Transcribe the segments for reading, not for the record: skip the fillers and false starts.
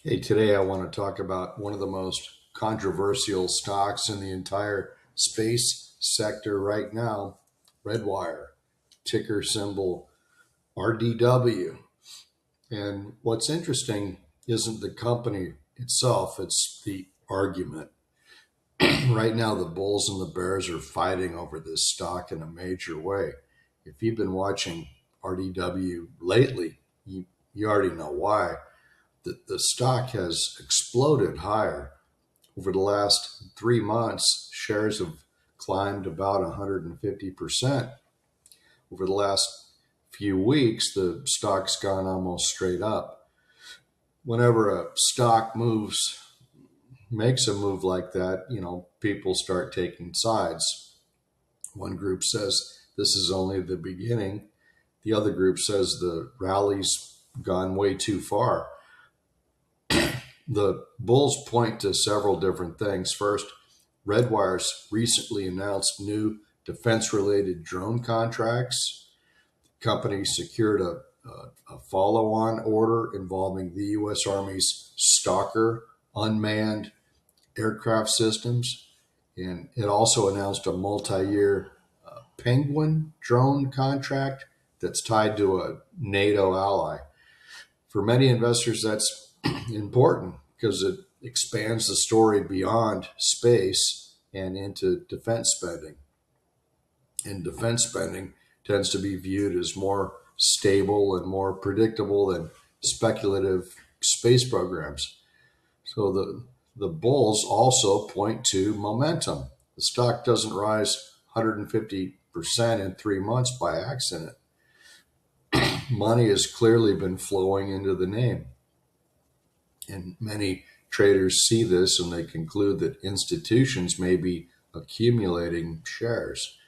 Hey, today I want to talk about one of the most controversial stocks in the entire space sector right now, Redwire, ticker symbol RDW. And what's interesting isn't the company itself, it's the argument. Right now, the bulls and the bears are fighting over this stock in a major way. If you've been watching RDW lately, you already know why. The stock has exploded higher. Over the last 3 months, shares have climbed about 150%. Over the last few weeks, the stock's gone almost straight up. Whenever a stock makes a move like that, people start taking sides. One group says this is only the beginning. The other group says the rally's gone way too far. The bulls point to several different things. First, Redwire's recently announced new defense related drone contracts. The company secured a follow on order involving the U.S. Army's Stalker unmanned aircraft systems. And it also announced a multi year Penguin drone contract that's tied to a NATO ally. For many investors, that's important because it expands the story beyond space and into defense spending. And defense spending tends to be viewed as more stable and more predictable than speculative space programs. So the bulls also point to momentum. The stock doesn't rise 150% in 3 months by accident. Money has clearly been flowing into the name. And many traders see this and they conclude that institutions may be accumulating shares.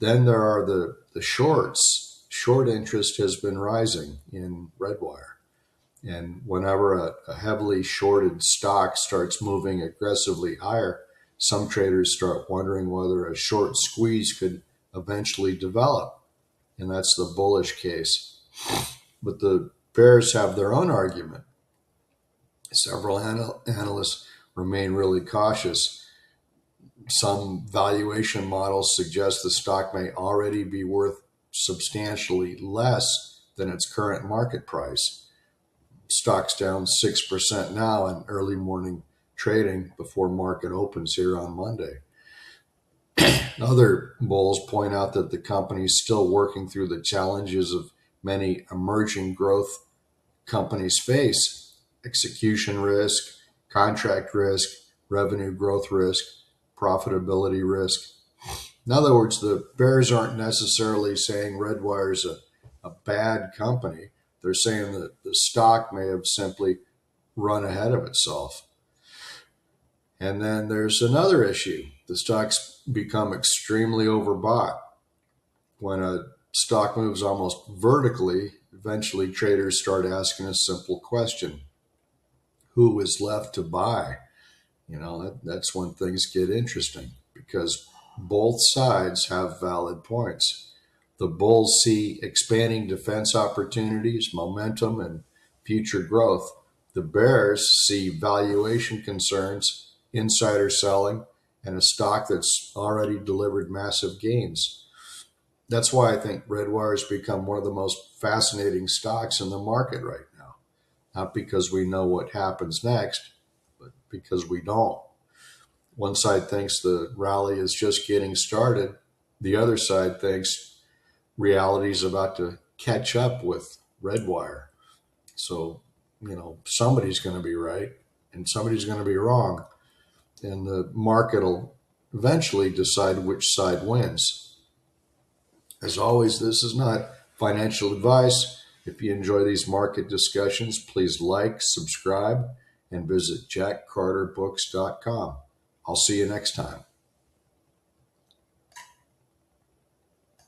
Then there are the shorts. Short interest has been rising in Redwire. And whenever a heavily shorted stock starts moving aggressively higher, some traders start wondering whether a short squeeze could eventually develop. And that's the bullish case. But the bears have their own argument. Several analysts remain really cautious. Some valuation models suggest the stock may already be worth substantially less than its current market price. Stock's down 6% now in early morning trading before market opens here on Monday. Other bulls point out that the company is still working through the challenges of many emerging growth companies face: execution risk, contract risk, revenue growth risk, profitability risk. In other words, the bears aren't necessarily saying Redwire is a bad company. They're saying that the stock may have simply run ahead of itself. And then there's another issue. The stock's become extremely overbought. When a stock moves almost vertically, eventually traders start asking a simple question: who is left to buy? That's when things get interesting because both sides have valid points. The bulls see expanding defense opportunities, momentum, and future growth. The bears see valuation concerns, insider selling, and a stock that's already delivered massive gains. That's why I think Redwire has become one of the most fascinating stocks in the market right now. Not because we know what happens next, but because we don't. One side thinks the rally is just getting started. The other side thinks reality is about to catch up with Redwire. So, somebody's going to be right and somebody's going to be wrong. And the market will eventually decide which side wins. As always, this is not financial advice. If you enjoy these market discussions, please like, subscribe, and visit jackcarterbooks.com. I'll see you next time.